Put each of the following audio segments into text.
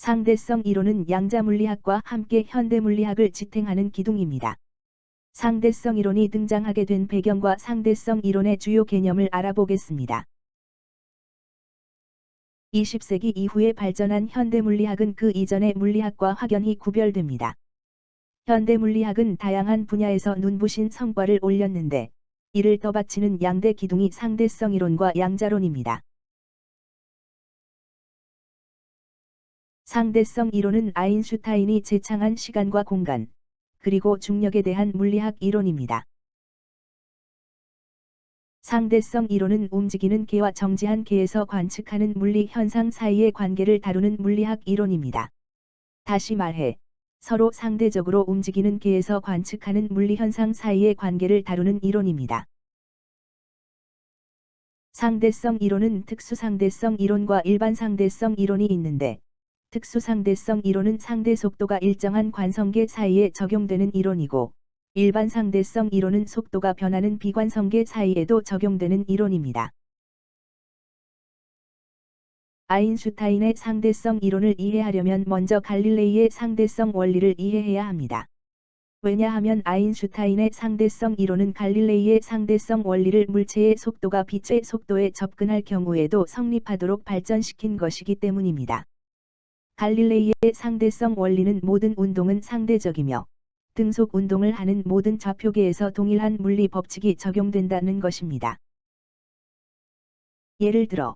상대성 이론은 양자물리학과 함께 현대물리학을 지탱하는 기둥입니다. 상대성 이론이 등장하게 된 배경과 상대성 이론의 주요 개념을 알아보겠습니다. 20세기 이후에 발전한 현대물리학은 그 이전의 물리학과 확연히 구별됩니다. 현대물리학은 다양한 분야에서 눈부신 성과를 올렸는데 이를 덧받치는 양대 기둥이 상대성 이론과 양자론입니다. 상대성 이론은 아인슈타인이 제창한 시간과 공간, 그리고 중력에 대한 물리학 이론입니다. 상대성 이론은 움직이는 개와 정지한 개에서 관측하는 물리 현상 사이의 관계를 다루는 물리학 이론입니다. 다시 말해, 서로 상대적으로 움직이는 개에서 관측하는 물리 현상 사이의 관계를 다루는 이론입니다. 상대성 이론은 특수상대성 이론과 일반상대성 이론이 있는데, 특수상대성 이론은 상대 속도가 일정한 관성계 사이에 적용되는 이론이고, 일반상대성 이론은 속도가 변하는 비관성계 사이에도 적용되는 이론입니다. 아인슈타인의 상대성 이론을 이해하려면 먼저 갈릴레이의 상대성 원리를 이해해야 합니다. 왜냐하면 아인슈타인의 상대성 이론은 갈릴레이의 상대성 원리를 물체의 속도가 빛의 속도에 접근할 경우에도 성립하도록 발전시킨 것이기 때문입니다. 갈릴레이의 상대성 원리는 모든 운동은 상대적이며 등속 운동을 하는 모든 좌표계에서 동일한 물리 법칙이 적용된다는 것입니다. 예를 들어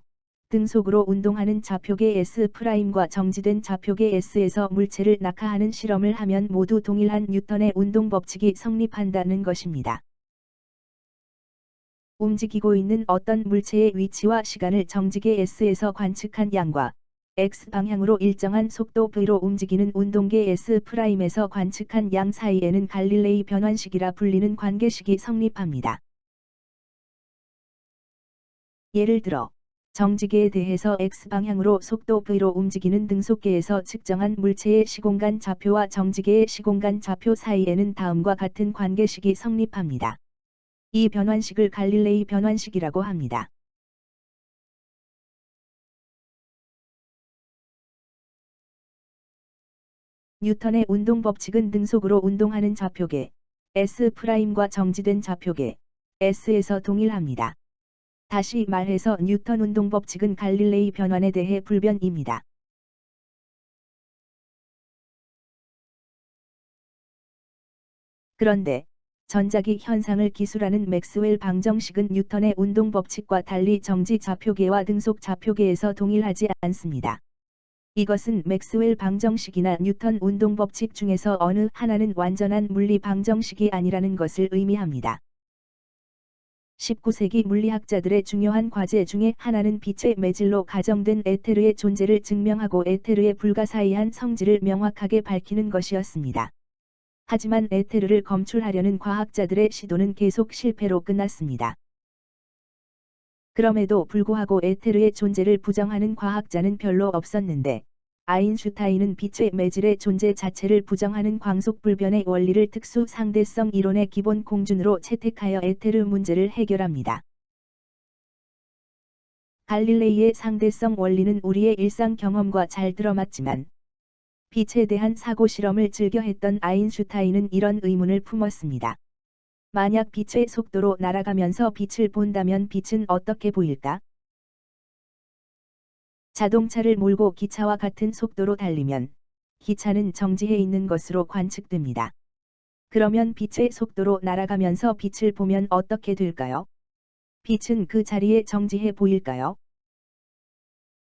등속으로 운동하는 좌표계 S'과 정지된 좌표계 S에서 물체를 낙하하는 실험을 하면 모두 동일한 뉴턴의 운동 법칙이 성립한다는 것입니다. 움직이고 있는 어떤 물체의 위치와 시간을 정지계 S에서 관측한 양과 X방향으로 일정한 속도 V로 움직이는 운동계 S'에서 관측한 양 사이에는 갈릴레이 변환식이라 불리는 관계식이 성립합니다. 예를 들어 정지계에 대해서 X방향으로 속도 V로 움직이는 등속계에서 측정한 물체의 시공간 좌표와 정지계의 시공간 좌표 사이에는 다음과 같은 관계식이 성립합니다. 이 변환식을 갈릴레이 변환식이라고 합니다. 뉴턴의 운동 법칙은 등속으로 운동하는 좌표계 S'과 정지된 좌표계 S에서 동일합니다. 다시 말해서 뉴턴 운동 법칙은 갈릴레이 변환에 대해 불변입니다. 그런데 전자기 현상을 기술하는 맥스웰 방정식은 뉴턴의 운동 법칙과 달리 정지 좌표계와 등속 좌표계에서 동일하지 않습니다. 이것은 맥스웰 방정식이나 뉴턴 운동 법칙 중에서 어느 하나는 완전한 물리 방정식이 아니라는 것을 의미합니다. 19세기 물리학자들의 중요한 과제 중에 하나는 빛의 매질로 가정된 에테르의 존재를 증명하고 에테르의 불가사의한 성질을 명확하게 밝히는 것이었습니다. 하지만 에테르를 검출하려는 과학자들의 시도는 계속 실패로 끝났습니다. 그럼에도 불구하고 에테르의 존재를 부정하는 과학자는 별로 없었는데, 아인슈타인은 빛의 매질의 존재 자체를 부정하는 광속불변의 원리를 특수 상대성 이론의 기본 공준으로 채택하여 에테르 문제를 해결합니다. 갈릴레이의 상대성 원리는 우리의 일상 경험과 잘 들어맞지만, 빛에 대한 사고 실험을 즐겨 했던 아인슈타인은 이런 의문을 품었습니다. 만약 빛의 속도로 날아가면서 빛을 본다면 빛은 어떻게 보일까? 자동차를 몰고 기차와 같은 속도로 달리면 기차는 정지해 있는 것으로 관측됩니다. 그러면 빛의 속도로 날아가면서 빛을 보면 어떻게 될까요? 빛은 그 자리에 정지해 보일까요?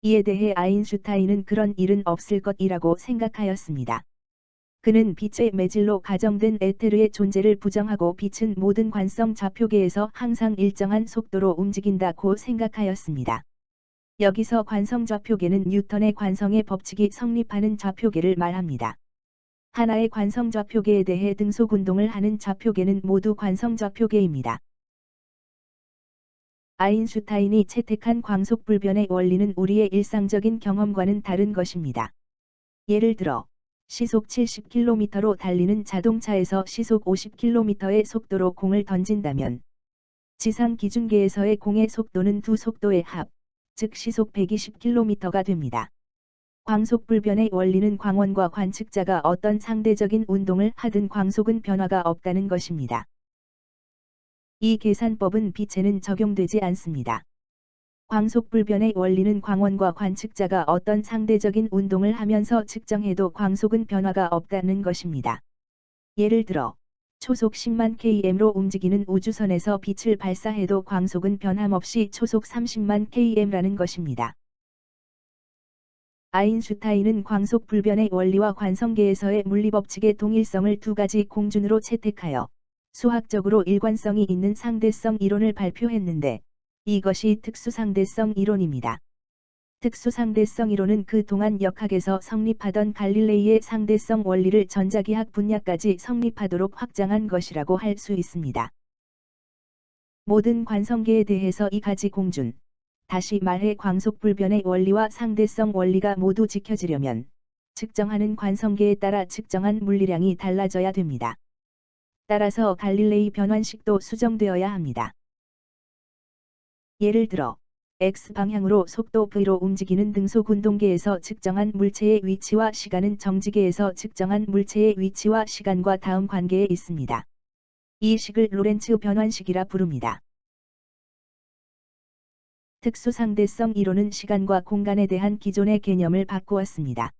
이에 대해 아인슈타인은 그런 일은 없을 것이라고 생각하였습니다. 그는 빛의 매질로 가정된 에테르의 존재를 부정하고 빛은 모든 관성 좌표계에서 항상 일정한 속도로 움직인다고 생각하였습니다. 여기서 관성 좌표계는 뉴턴의 관성의 법칙이 성립하는 좌표계를 말합니다. 하나의 관성 좌표계에 대해 등속 운동을 하는 좌표계는 모두 관성 좌표계입니다. 아인슈타인이 채택한 광속불변의 원리는 우리의 일상적인 경험과는 다른 것입니다. 예를 들어 시속 70km로 달리는 자동차에서 시속 50km의 속도로 공을 던진다면 지상 기준계에서의 공의 속도는 두 속도의 합, 즉 시속 120km가 됩니다. 광속불변의 원리는 광원과 관측자가 어떤 상대적인 운동을 하든 광속은 변화가 없다는 것입니다. 이 계산법은 빛에는 적용되지 않습니다. 광속불변의 원리는 광원과 관측자가 어떤 상대적인 운동을 하면서 측정해도 광속은 변화가 없다는 것입니다. 예를 들어 초속 10만 km로 움직이는 우주선에서 빛을 발사해도 광속은 변함없이 초속 30만 km라는 것입니다. 아인슈타인은 광속불변의 원리와 관성계에서의 물리법칙의 동일성을 두 가지 공준으로 채택하여 수학적으로 일관성이 있는 상대성 이론을 발표했는데 이것이 특수상대성 이론입니다. 특수상대성 이론은 그동안 역학에서 성립하던 갈릴레이의 상대성 원리를 전자기학 분야까지 성립하도록 확장한 것이라고 할 수 있습니다. 모든 관성계에 대해서 이 가지 공준, 다시 말해 광속불변의 원리와 상대성 원리가 모두 지켜지려면 측정하는 관성계에 따라 측정한 물리량이 달라져야 됩니다. 따라서 갈릴레이 변환식도 수정되어야 합니다. 예를 들어 X방향으로 속도 v로 움직이는 등속 운동계에서 측정한 물체의 위치와 시간은 정지계에서 측정한 물체의 위치와 시간과 다음 관계에 있습니다. 이 식을 로렌츠 변환식이라 부릅니다. 특수상대성 이론은 시간과 공간에 대한 기존의 개념을 바꾸었습니다.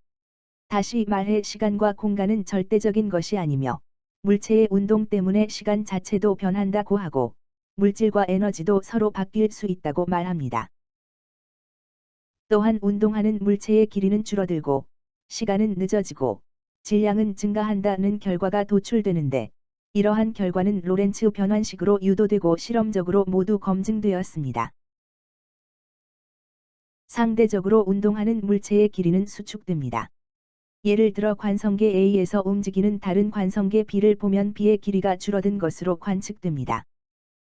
다시 말해 시간과 공간은 절대적인 것이 아니며 물체의 운동 때문에 시간 자체도 변한다고 하고 물질과 에너지도 서로 바뀔 수 있다고 말합니다. 또한 운동하는 물체의 길이는 줄어들고 시간은 늦어지고 질량은 증가한다는 결과가 도출되는데 이러한 결과는 로렌츠 변환식으로 유도되고 실험적으로 모두 검증되었습니다. 상대적으로 운동하는 물체의 길이는 수축됩니다. 예를 들어 관성계 A에서 움직이는 다른 관성계 B를 보면 B의 길이가 줄어든 것으로 관측됩니다.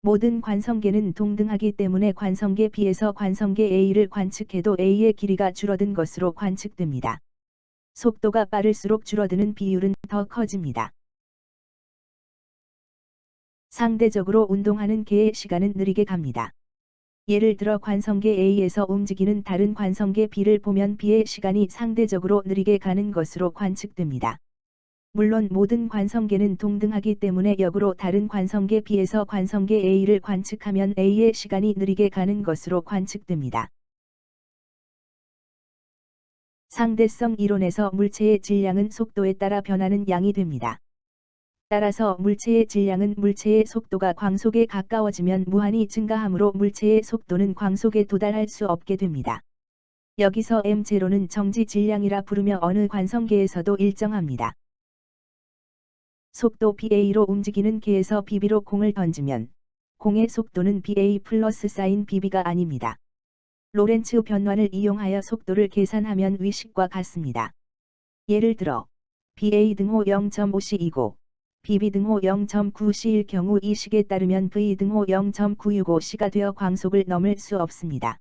모든 관성계는 동등하기 때문에 관성계 B에서 관성계 A를 관측해도 A의 길이가 줄어든 것으로 관측됩니다. 속도가 빠를수록 줄어드는 비율은 더 커집니다. 상대적으로 운동하는 개의 시간은 느리게 갑니다. 예를 들어 관성계 A에서 움직이는 다른 관성계 B를 보면 B의 시간이 상대적으로 느리게 가는 것으로 관측됩니다. 물론 모든 관성계는 동등하기 때문에 역으로 다른 관성계 B에서 관성계 A를 관측하면 A의 시간이 느리게 가는 것으로 관측됩니다. 상대성 이론에서 물체의 질량은 속도에 따라 변하는 양이 됩니다. 따라서 물체의 질량은 물체의 속도가 광속에 가까워지면 무한히 증가하므로 물체의 속도는 광속에 도달할 수 없게 됩니다. 여기서 m0는 정지 질량이라 부르며 어느 관성계에서도 일정합니다. 속도 ba로 움직이는 개에서 bb로 공을 던지면 공의 속도는 ba 플러스 사인 bb가 아닙니다. 로렌츠 변환을 이용하여 속도를 계산하면 위식과 같습니다. 예를 들어 ba 등호 0.5c이고 bb 등호 0.9c일 경우 이 식에 따르면 v 등호 0.965c가 되어 광속을 넘을 수 없습니다.